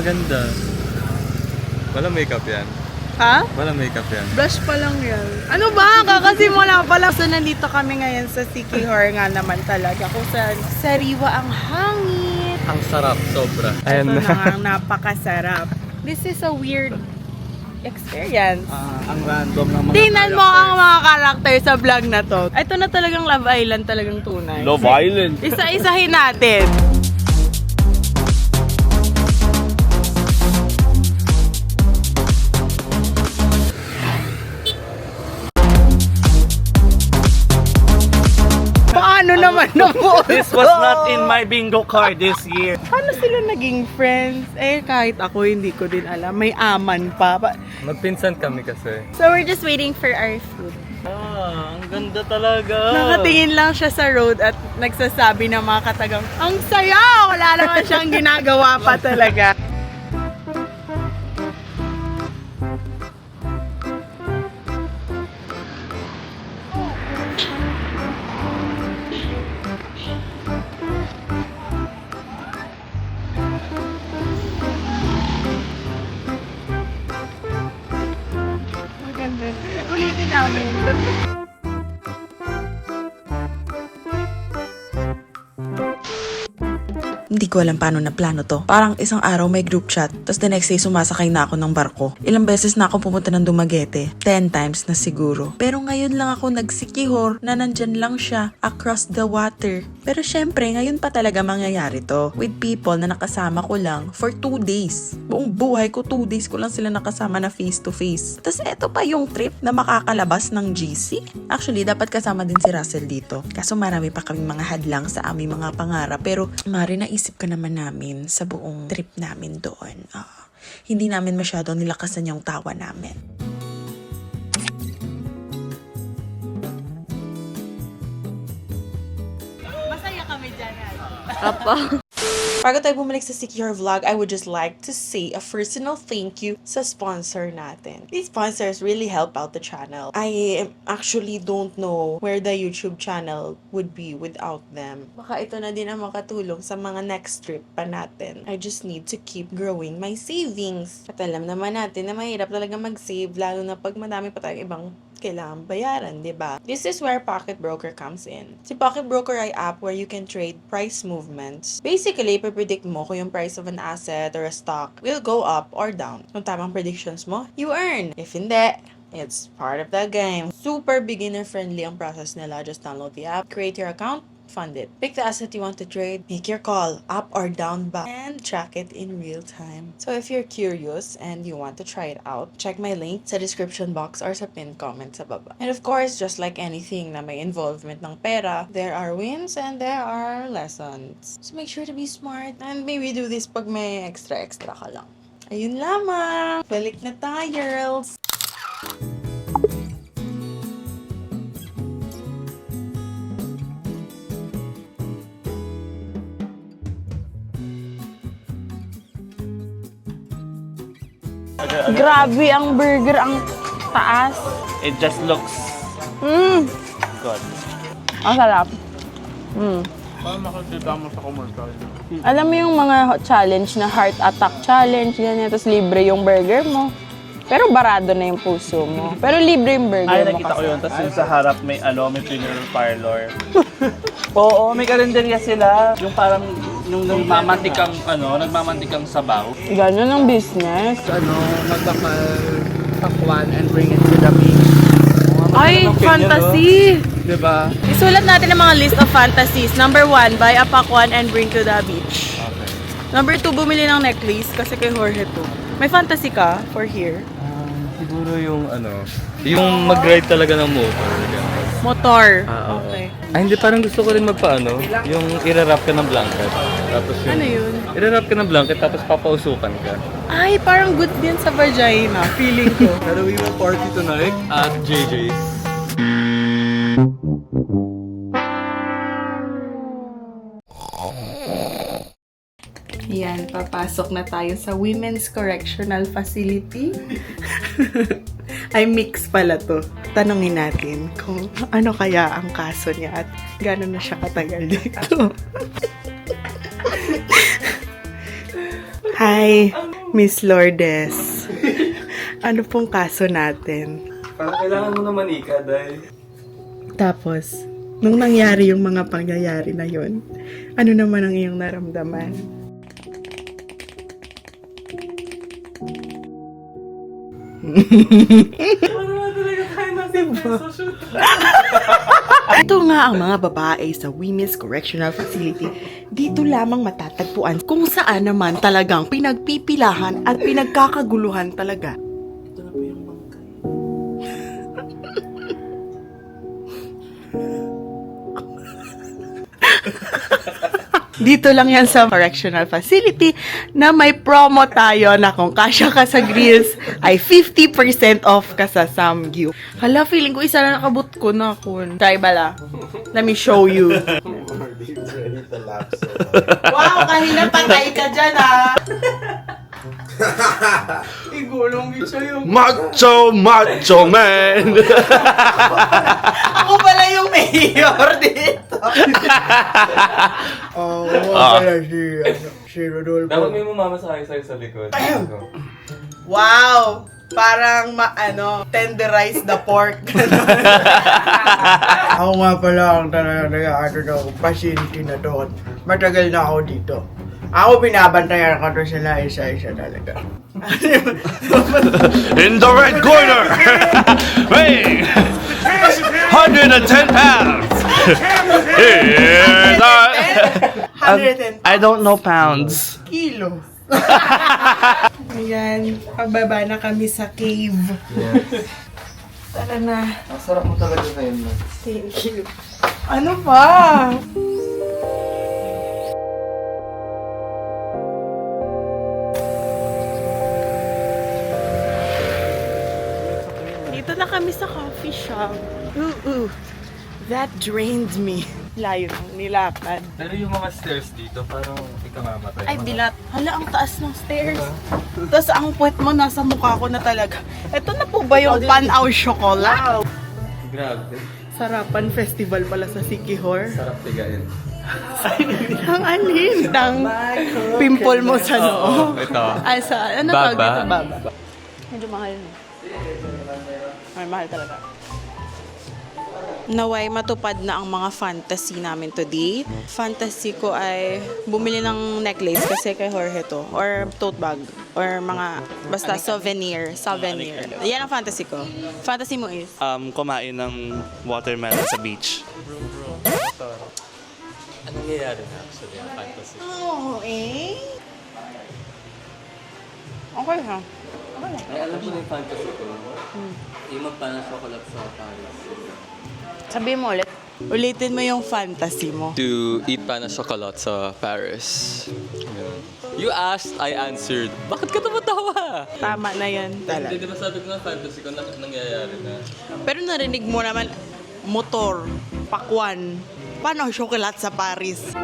ganda. Wala makeup yan. Ha? Wala makeup yan. Blush pa lang yan. Ano ba? Kakasimula pa lang. So, nandito kami ngayon sa Siquijor nga naman talaga. Kung saan sariwa ang hangin. Ang sarap, sobra. Ito na nga, ang napakasarap. This is a weird experience. Ang random ng mga Tingnan mo ang mga karakter sa vlog na to. Ito na talagang Love Island, talagang tunay. Love Island. Isa-isahin natin. Paano naman na po? This was not in my bingo card this year. Paano sila naging friends? Eh, kahit ako, hindi ko din alam. May aman pa. Magpinsan kami kasi. So, we're just waiting for our food. Ang ganda talaga. Nakatingin lang siya sa road at nagsasabi ng mga katagang, ang saya! Wala naman siyang ginagawa pa talaga. Maganda. Ulitin namin. Hindi ko alam paano na plano to. Parang isang araw may group chat, tapos the next day sumasakay na ako ng barko. Ilang beses na ako pumunta ng Dumaguete. 10 times na siguro. Pero ngayon lang ako nagsikihor na nandyan lang siya across the water. Pero syempre, ngayon pa talaga mangyayari to. With people na nakasama ko lang for 2 days. Buong buhay ko, 2 days ko lang sila nakasama na face to face. Tapos eto pa yung trip na makakalabas ng GC. Actually, dapat kasama din si Russell dito. Kaso marami pa kaming mga hadlang sa aming mga pangarap. Pero mari naisip ka naman namin sa buong trip namin doon. Hindi namin masyadong nilakasan yung tawa namin. Masaya kami dyan. Bago tayo bumalik sa Siquijor Vlog, I would just like to say a personal thank you sa sponsor natin. These sponsors really help out the channel. I actually don't know where the YouTube channel would be without them. Baka ito na din ang makatulong sa mga next trip pa natin. I just need to keep growing my savings. At alam naman natin na mahirap talaga mag-save, lalo na pag madami pa tayong ibang kailangan bayaran, di ba? This is where Pocket Broker comes in. Si Pocket Broker ay app where you can trade price movements. Basically, ipipredict mo kung yung price of an asset or a stock will go up or down. Kung tamang predictions mo, you earn. If hindi, it's part of the game. Super beginner-friendly ang process nila. Just download the app, create your account, fund it. Pick the asset you want to trade, make your call, up or down ba, and track it in real time. So if you're curious and you want to try it out, check my link sa description box or sa pinned comment sa baba. And of course, just like anything na may involvement ng pera, there are wins and there are lessons. So make sure to be smart and maybe do this pag may extra ka lang. Ayun lamang! Balik na tayo, girls! Grabe ang burger, ang taas. It just looks good. Ang sarap. Paano makakita mo sa commercial? Alam mo yung mga challenge na heart attack challenge, ganyan, tapos libre yung burger mo. Pero barado na yung puso mo. Pero libre yung burger Ay, mo nakita ko kasi. yun. Tapos yung sa harap may may funeral parlor. Oo, may karinderya sila. Yung parang yung nagmamantikang sabaw. Ganun ang business. Magpapakwan and bring it to the beach. Ay, fantasy! Diba? Isulat natin ang mga list of fantasies. Number 1, buy a pakwan and bring to the beach. Okay. Number 2, bumili ng necklace kasi kay Jorge to. May fantasy ka for here? Siguro yung yung mag-ride talaga ng motor. Motor. Oo. Okay. Ay, hindi, parang gusto ko rin yung i-wrap ka ng blanket. Tapos yung, Ano yun? I-wrap ka ng blanket, tapos papausukan ka. Ay, parang good din sa vagina. Feeling ko. Pero we will party tonight at JJ's. Yan, papasok na tayo sa Women's Correctional Facility. Ay, mix pala to. Tanungin natin kung ano kaya ang kaso niya at gano'n na siya katagal dito. Hi! Miss Lourdes. Ano pong kaso natin? Parang kailangan mo naman dahil... Tapos, nung nangyari yung mga pangyayari na yun, ano naman ang iyong naramdaman? Ito nga ang mga babae sa Women's Correctional Facility. Dito lamang matatagpuan kung saan naman talagang pinagpipilahan at pinagkakaguluhan talaga. Ito na po yung bangkay. Dito lang yan sa correctional facility na may promo tayo na kung kasya ka sa grills ay 50% off ka sa Samgyup. Hala, feeling ko isa na nakabot ko na kun. Try bala. Let me show you. Wow, kahina patay ka dyan ah. Igulong siya yung... Macho man! Ako pala yung mayor dito. Si Rodolfo. Dapat may mamamasakay sa'yo sa likod. Wow! Parang tenderize the pork. Ako nga pala ang talaga pasyente na doon. Matagal na ako dito. Ako binabantayan ko to sila isa-isa talaga. In the red corner! Weighing 110 pounds! Here's our... 110 I don't know pounds. kilos. Ayan, pababa na kami sa cave. Tara na. Ang sarap mo talaga ngayon, no? Thank you. Ano pa? Dito na kami sa coffee shop. Ooh. That drained me. Layo ng nilakad. Pero yung mga stairs dito, parang ikamamatay. Ay, bilat. Hala, ang taas ng stairs. Tapos ang puwet mo, nasa mukha ko na talaga. Ito na po ba yung Pan-Au Chocolat? Grabe. Sarapan Festival pala sa Siquijor. Sarap tigain. Ang alin? Ang pimple mo sa noo. Ito. Ay, sa, ano Baba. tawag dito? Baba. Medyo mahal na. Ay, mahal talaga. Naway matupad na ang mga fantasy namin today. Fantasy ko ay bumili ng necklace kasi kay Jorge to. Or tote bag. Or mga, basta souvenir. Yan ang fantasy ko. Fantasy mo is? Kumain ng watermelon sa beach. Anong nangyayari na actually ang fantasy? Oo, Okay ha. Ay, alam mo na yung fantasy ko. Yung magpanasokolat sa Paris. Sabihin mo ulit. Ulitin mo yung fantasy mo. To eat pana chocolate sa Paris. Ganun. You asked, I answered. Bakit ka tumatawa? Tama na yan. Hindi, di ba sabi ko nga fantasy ko, nangyayari na. Pero narinig mo naman, motor, pakwan. Paano chocolate sa Paris?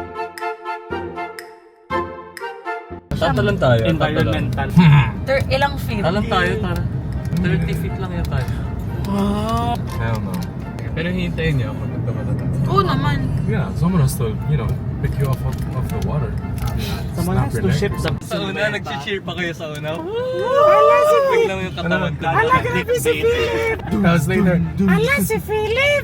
Tatalon tayo. Environmental. Ilang feet? Talon tayo, tara. 30 feet lang yan tayo. Wow. Hell no. Pero hintayin niya ako nagdamatan. Oo naman. Yeah, someone has to, pick you off of the water. Someone has to ship the... Sa una, nag-cheer pa kayo sa una. Hala si Philip! Biglang yung katawan ko. Ala, grabe si Philip! Tapos later, Ala, si Philip!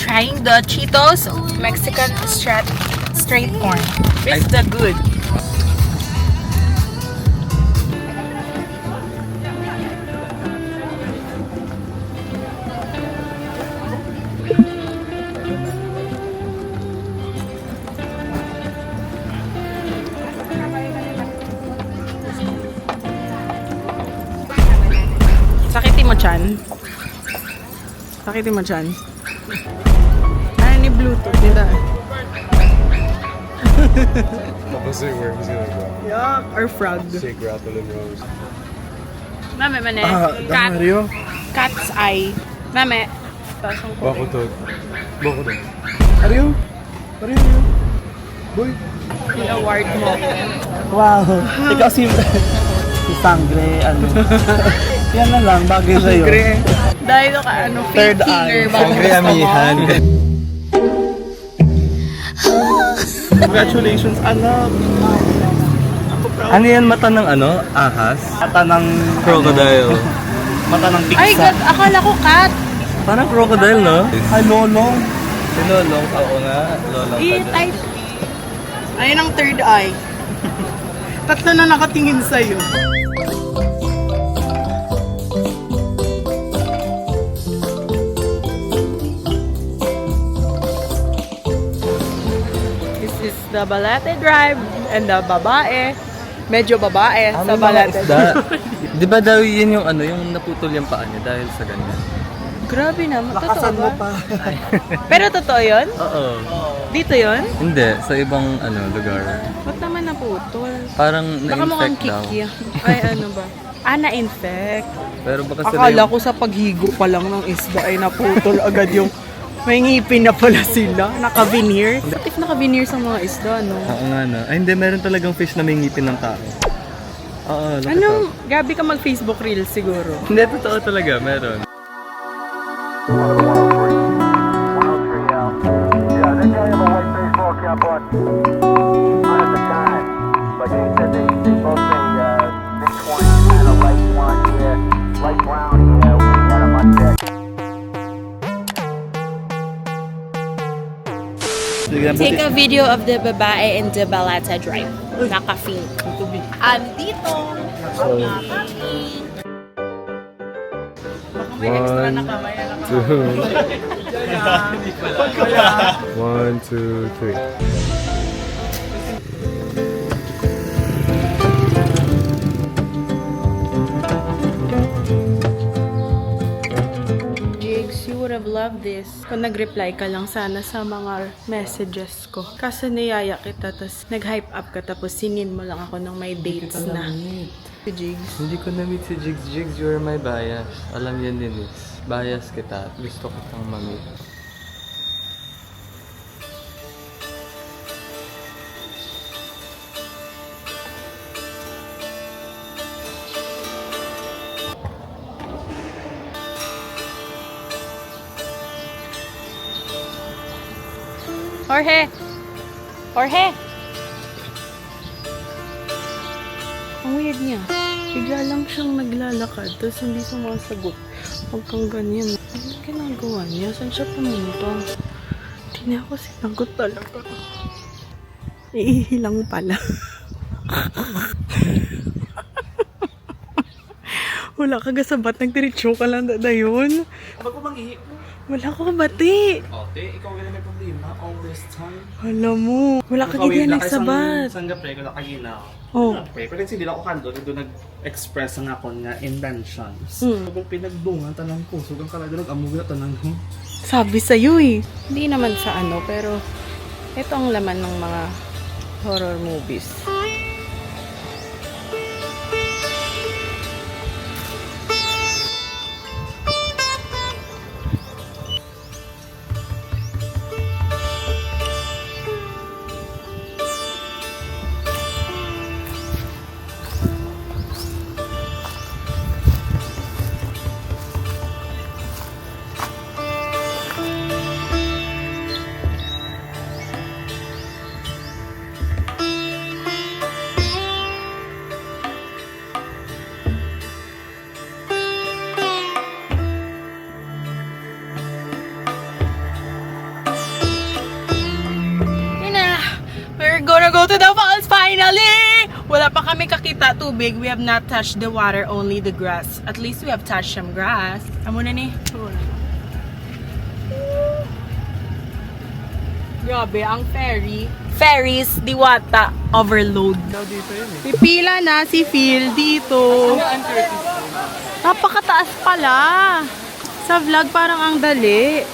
Trying the Cheetos Mexican straight corn. It's the good. Sakitin mo chan. Sakitin mo chan. Ano ni Bluetooth nila? let's see where he's gonna go. Yuck, or frog. Say grapple and rose. Mame, mane. Mario? Cat's eye. Mame. Tasong ko. Bako to. Mario? Boy? Yung award mo. Wow! Ikaw si Sangre, Yan na lang, bagay sa'yo. Dahil ka Third fake finger eye. ba? Sangre amihan. Congratulations, anak! Ano yan, mata ng ano? Ahas? Mata ng Crocodile. Mata ng Ay, tiksa. God, akala ko cat. Parang crocodile, no? Ay, lolong. Si Lolong, oo nga. Lolong ka din. Type. Ayun ang third eye. Tatlo na nakatingin sa'yo. This is the Balete Drive and the babae. Medyo babae sa May mga Balete isda. Drive. Di ba daw yun yung ano, yung naputol yung paa niya dahil sa ganyan? Grabe naman. Totoo Lakasan mo ba? pa. Pero totoo yun? Oo. Dito yun? Hindi, sa ibang ano lugar. Ba't naman naputol? Parang Baka mukhang na-infect daw. kiki. Ay, ano ba? Na-infect. Pero baka sila Akala yung... ko sa paghigo pa lang ng isda ay naputol agad yung may ngipin na pala sila. Naka-veneer. What if naka-veneer sa mga isda, no? Oo nga no. Ay hindi, meron talagang fish na may ngipin ng tao. Oo, look it Anong, up. gabi ka mag-Facebook Reels siguro. Hindi, totoo talaga, meron. Take a video of the babae in the Balata Drive. Naka-pink. Andito. One, two, three. Jigs, you would have loved this. Kung nag-reply ka lang sana sa mga messages ko. Kasi niyaya kita, tapos nag-hype up ka, tapos sinin mo lang ako ng may dates na. Si Jigs. Hindi ko na-meet si Jigs. Jigs, you're my bias. Alam yan din is. Bias kita at gusto kitang ma-meet. Jorge! Jorge! Ang weird niya. Bigla lang siyang naglalakad, tapos hindi sumasagot. Huwag kang ganyan. Ano ginagawa niya? Saan siya pumunta? Hindi niya ako sinagot talaga. Iihilang pala. Wala ka gasabat, nagdiretso ka lang yun. Ba't mo manghihi? Wala ko bati. Ate, ikaw ganun may problema all this time. Alam mo, wala ka ganyan nagsabat. Sang gapre ko nakaginaw. Oh. Pero hindi lang ako kando, doon nag-express ang ako nga intentions. Hmm. Kung pinagdungan, tanang ko, sugang kalado nag-amuwi na tanang ko. Sabi sa'yo eh. Hindi naman sa ano, pero ito ang laman ng mga horror movies. We're gonna go to the falls finally! Wala pa kami kakita tubig. We have not touched the water, only the grass. At least we have touched some grass. Amo na ni. Grabe, ang ferry. Ferries, Diwata, overload. Pipila na si Phil dito. Napakataas pala. Sa vlog parang ang dali.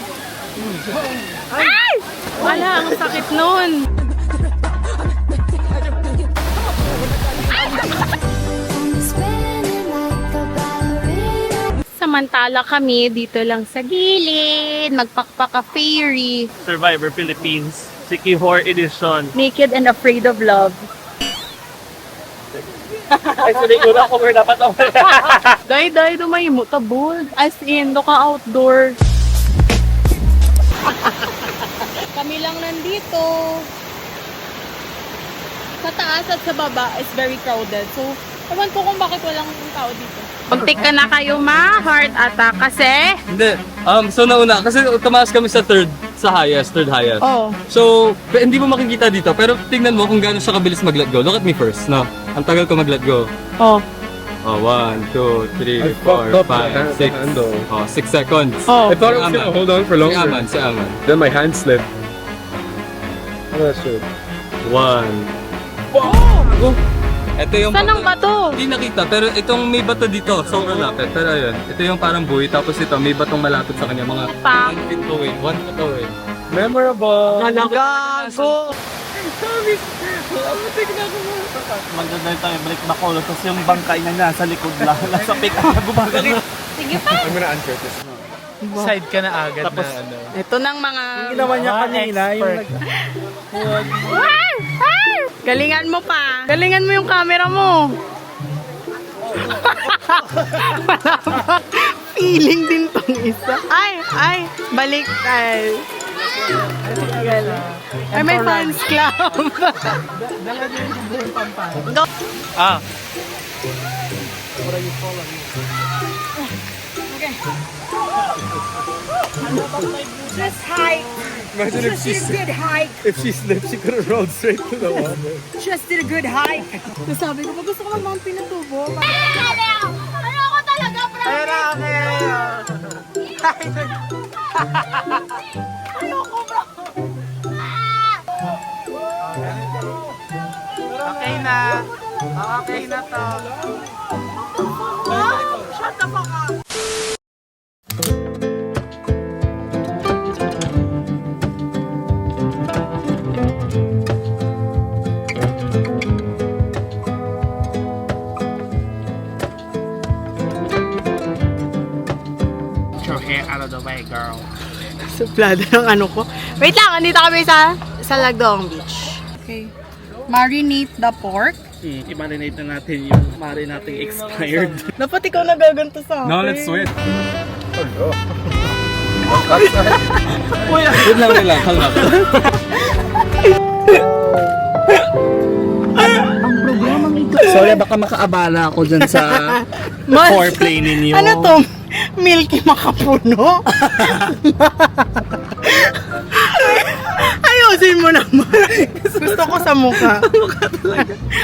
Ay! Wala, ang sakit nun. Samantala kami dito lang sa gilid, magpakpaka-ferry. Survivor Philippines, Sikihor Edition. Naked and afraid of love. Ay, sulit ko na kung dapat ako. Day, dumay mo, tabol. As in, do ka outdoor. Kami lang nandito. sa taas at sa baba is very crowded. So, ewan ko kung bakit walang tao dito. Puntik ka na kayo, ma. Heart attack. Kasi? Hindi. So nauna, kasi tumaas kami sa third highest. Oh. So, hindi mo makikita dito, pero tingnan mo kung gaano siya kabilis mag-let go. Look at me first, no? Ang tagal ko mag-let go. Oh. Oh, 1, 2, 3, 4, 5, 6. Oh, 6 seconds. Oh. I thought it was gonna hold on for longer. Si Aman. Then my hand slipped. Oh, that's true. 1. Oh! Ito yung Saan ang bato? Hindi nakita, pero itong may bato dito, sobrang lapit. Pero ayun, ito yung parang buhay, tapos ito, may batong malapit sa kanya, mga 1 feet away, 1 foot away. Memorable. Gago! Magdadali tayo, balik Bacolod, tapos yung bangkay na nasa likod lang. Nasa pick up na gumagano. Sige pa! I'm gonna answer this. Side ka na agad tapos, na ano. Ito nang mga... Ginawa niya kanina, yung Galingan mo pa. Galingan mo yung camera mo. Wala pa. Feeling din tong isa. Ay, balik. Ay, may fans club. Go. Just hike. Imagine if she Just did a good hike. if she slipped, she could have rolled straight to the water. Just did a good hike. Sabi ko, gusto ko mag-Mount Pinatubo. Ayoko talaga, Okay na. Okay na to. Shut the fuck up. your hair out of the way, girl. Suplado ng ano ko. Wait lang, andito kami sa Lagdong Beach. Okay. Marinate the pork. I-marinate na natin yung mari nating expired. Dapat ikaw nagaganto sa akin. Now let's sweat. Uy, Wait lang, kalma. sorry, baka makaabala ako dyan sa foreplay ninyo. Ano to? Milky makapuno? Ayusin mo naman. Gusto ko sa mukha.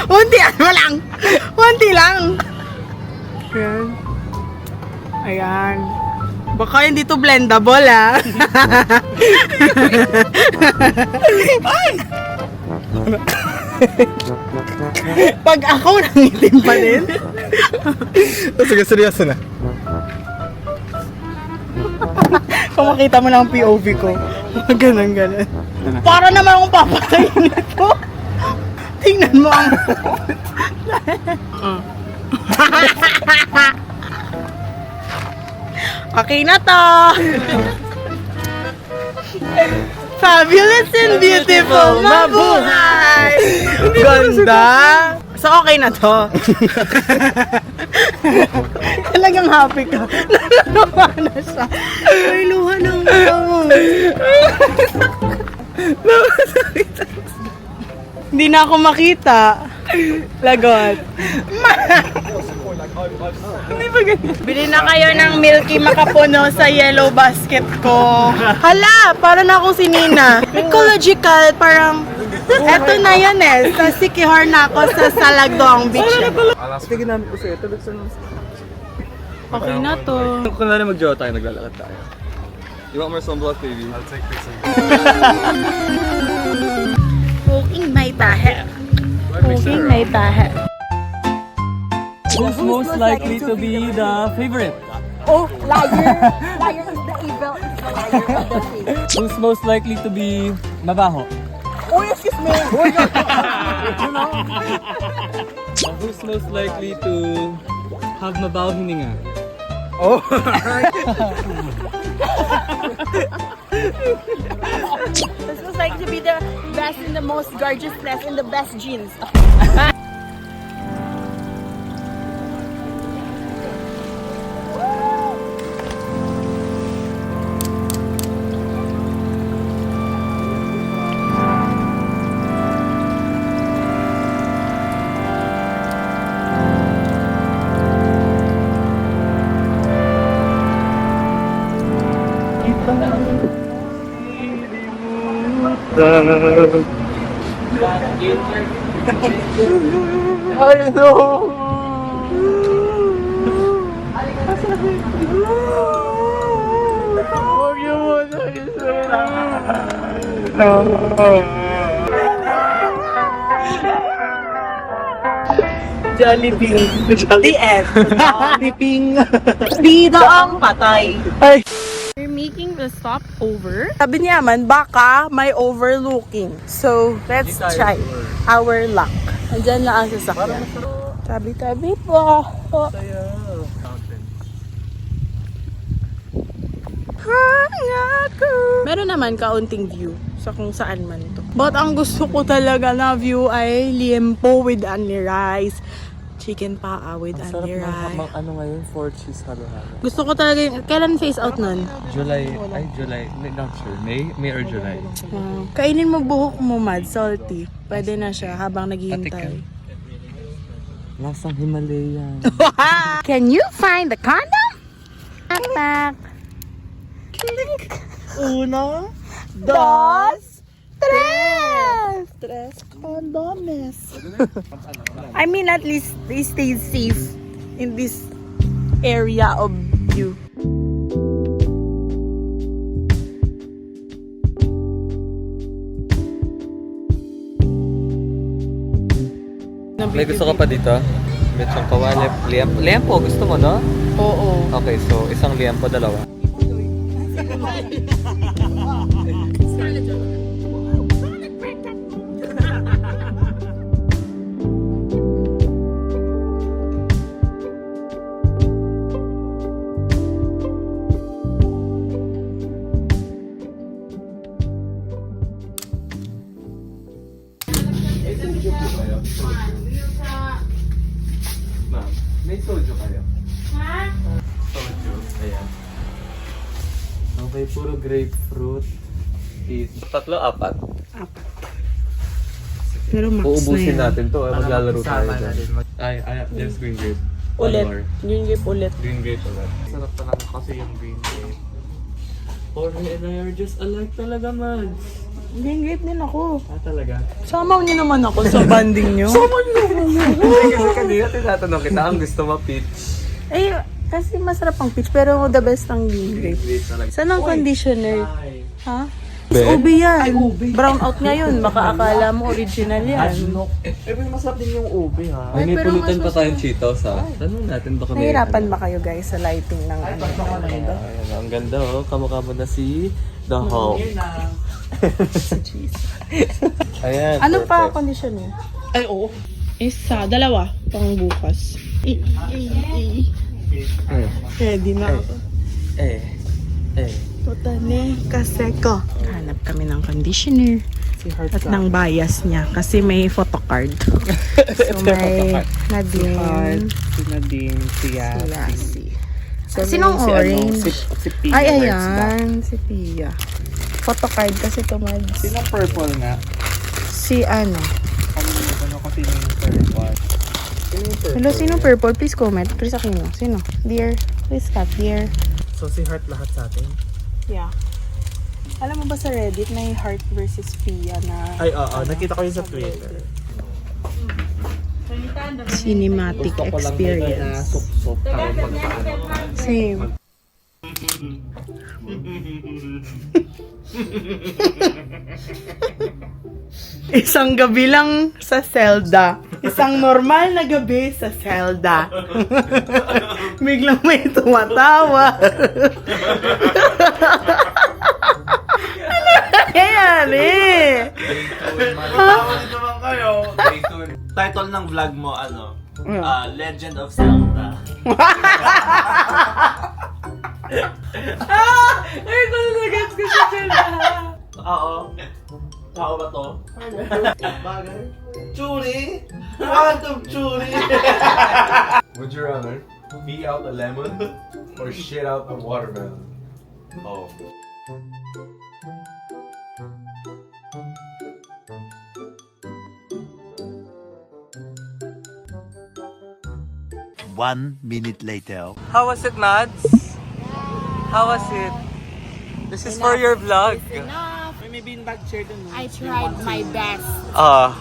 Unti lang. Unti lang. Ayan. Ayan. Baka hindi to blendable, ah. Pag ako nangitim pa din. Sige, seryoso na. Kung makita mo lang ang POV ko. Ganun. Para naman akong papatayin nito. Tingnan mo ang... Okay na to. Fabulous and beautiful. Mabuhay! Ganda! So, okay na to. Talagang happy ka. Naluluha na siya. May luha ng mo. Hindi na ako makita. Lagot. Bili na kayo ng Milky Makapuno sa yellow basket ko. Hala, para na akong sinina. Ecological, parang... Eto na yun eh. Sa Sikihor na ako sa Salagdong Beach. Sige namin ko sa'yo, tulad sa Okay na to. Kung na mag-jowa tayo, naglalakad tayo. You want more sunblock, baby? I'll take pictures. Poking may tahe. Poking may tahe. Who's most likely to be the favorite? Oh, liar. Liar is the evil. Liar of the faith. Who's most likely to be mabaho? Oh, excuse me. Who's most likely to have mabaho hininga? This was like to be the best and the most gorgeousness and the best jeans. I know! Huwag niyo muna Jollibee. The end. Jollibee. Bida ang patay. We're making the stopover. Sabi niya man, baka may overlooking. So, let's try our luck. Andyan lang ang sasakyan. Tabi-tabi po. Meron naman kaunting view sa kung saan man to. But ang gusto ko talaga na view ay liempo with onion rice. Chicken paa with onion rice. ano ngayon, 4 cheese halo-halo. Gusto ko talaga yung, kailan face out nun? July, not sure. May or July. Kainin mo buhok mo, Mad, salty. Pwede na siya habang naghihintay. Lasang Himalayan. Can you find the condom? Knock. Uno, dos, tres condones. I mean, at least they stayed safe in this area of view. May gusto ka pa dito? Mechong kawali. Liempo, gusto mo, no? Oo. Okay, so isang liempo, dalawa. Ma'am, may soju kayo? Ha? Soju. Ayan. Okay, puro grapefruit. Tatlo, apat. Pero max Uubusin na yan. natin to. Maglalaro tayo dyan. Ay, there's green grape. Ulit. One more. Green grape ulit. Green grape ulit. Sarap talaga kasi yung green grape. Jorge and I are just alike talaga, man. Green grape din ako. Talaga? Samaw niyo naman ako sa banding niyo. Kasi kanina tinatanong kita, ang gusto mo peach. Eh, kasi masarap ang peach, pero the best ang green grape. Talaga. Saan ang conditioner? Ha? Ube yan. Brown out nga yun. Baka akala mo original yan. Pero masarap din yung ube, ha? Ay, May pero pulutan mas pa tayong Cheetos, ha? Tanong natin baka may... Nahirapan ba kayo guys sa lighting ng ano? Ayan, ang ganda, oh. Kamukha mo na si The Hulk. Ayan, Ano pa perfect. conditioner? Ay, oo. Isa, dalawa. Pang bukas. Ready na ako. Totane, kasi ko. Hanap kami ng conditioner. At ng bias niya. Kasi may photocard. So may Nadine. Si Nadine, si Yasi. So, Sinong orange? Si Pia. Ay, ayan. Si Pia. Photocard kasi tumads. Sinong purple nga? Si ano? Ano kasi yung purple? Hello, sino purple? Please comment. Chris Aquino. Sino? Dear. Please cut. Dear. So si Heart lahat sa atin? Yeah. Alam mo ba sa Reddit may Heart versus Pia na... Ay, oo. Nakita ko yun sa Twitter. Cinematic experience. Sup-sup ang magpaano. Same. Isang gabi lang sa Zelda. Isang normal na gabi sa Zelda. Biglang may tumatawa. Ano nangyayari? naman kayo. Title ng vlog mo, ano? Legend of Zelda. Ay, ito na nag-gets ko sa Zelda. Oo. Tao ba to? Bagay. Churi! Quantum churi! Would you rather pee out a lemon or shit out a watermelon? Oh. One minute later. How was it, Mads? How was it? This is for your vlog. Enough. May beanbag chair dun. I tried my best.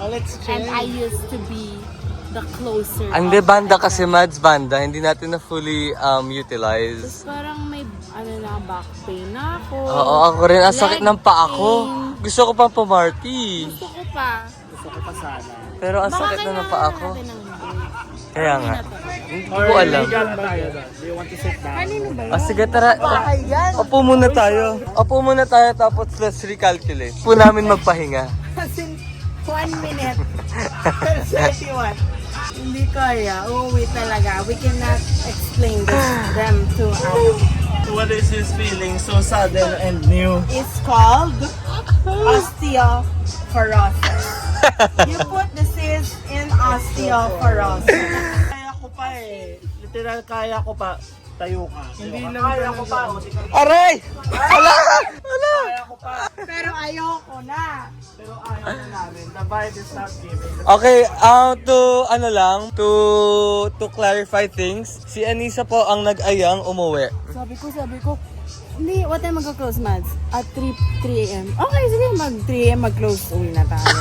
Let's And I used to be the closer. Hindi, banda kasi, Mads, banda. Hindi natin na fully utilize. Parang may back pain na ako. Oo, ako rin. Ang sakit ng paa ko. pain. Gusto ko pang pumarty. Gusto ko pa. Gusto ko pa sana. Pero ang sakit na ng paa ko. Natin ng break. Kaya nga. Hindi ko alam. Higa na tayo doon. Do you want to sit down? Kanino ba Ah, sige, tara. Opo muna tayo. Opo muna tayo tapos let's recalculate. Po namin magpahinga. Kasi 1 minute. 31. Hindi kaya. Uuwi talaga. We cannot explain them to What is his feeling? So sudden and new. It's called osteoporosis. You put the cyst in osteoporosis. Kaya ko pa eh. Literal kaya ko pa. Tayo ka. Hindi lang Kaya ko pa. Aray! Kaya ko pa. Pero ayoko na. Pero ayaw na namin. The vibe is not giving. Okay, to clarify things, si Anissa po ang nag-ayang umuwi. Sabi ko, hindi, what time magka-close, Mads? At 3 a.m. Okay, sige, 3 a.m. mag-close. Uwi na tayo.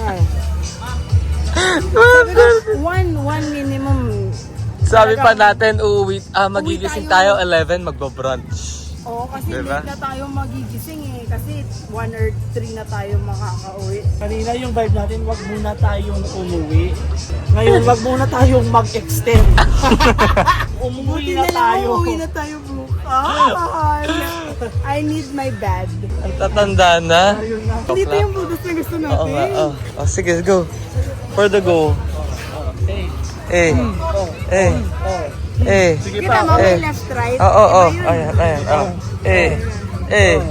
Ay. Sabi ko, one minimum. Sabi pa natin, magigising tayo 11, magbo-brunch. Oo, kasi Diba? late na tayo magigising eh. Kasi 1 or 3 na tayo makaka-uwi. Kanina yung vibe natin, wag muna tayong umuwi. Ngayon, wag muna tayong mag-extend. Umuwi na tayo. Uuwi na tayo bukas. I need my bed. Ang tatanda na. Dito yung photos na gusto natin. Oo nga, oh. Sige, go. For the go. Sige Kita pa. mo, may left, right. Oo. Iba yun. Ayan.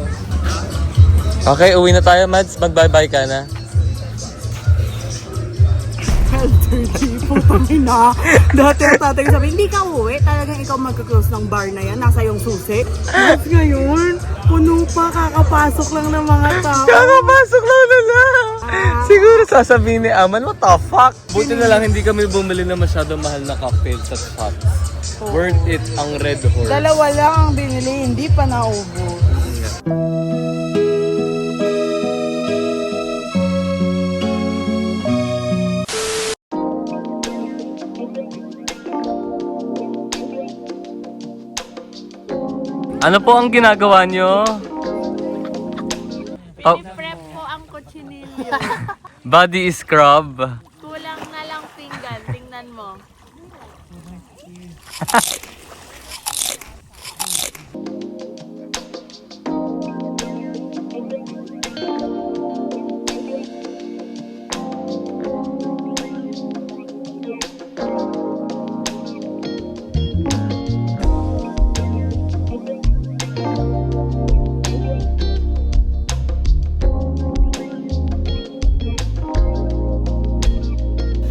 Okay, uwi na tayo, Mads. Mag-bye-bye ka na. Putang ina. Dati ang tatay ko sabi, hindi ka uwi. Talagang ikaw magka-close ng bar na yan. Nasa yung susi. Mas ngayon, puno pa. Kakapasok lang ng mga tao. Kakapasok lang nila. Siguro sasabihin ni Aman, what the fuck? Buti na lang hindi kami bumili na masyado mahal na cocktail sa shops. Worth it ang Red Horse. Dalawa lang ang binili, hindi pa naubos. Ano po ang ginagawa nyo? Oh, Prep ko ang kutsinilyo. body scrub. Kulang na lang pinggan. Tingnan mo.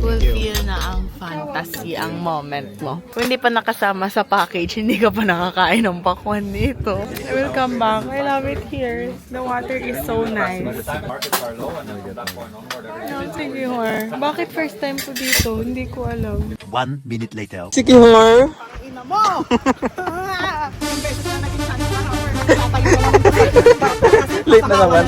Fulfill na ang fantasy, ang moment mo. Kung hindi pa nakasama sa package, hindi ka pa nakakain ng pakwan dito. I will come back. I love it here. The water is so nice. Sige, Hor. Bakit first time ko dito? Hindi ko alam. 1 minute later. Sige, Hor. Ina mo! Late na naman.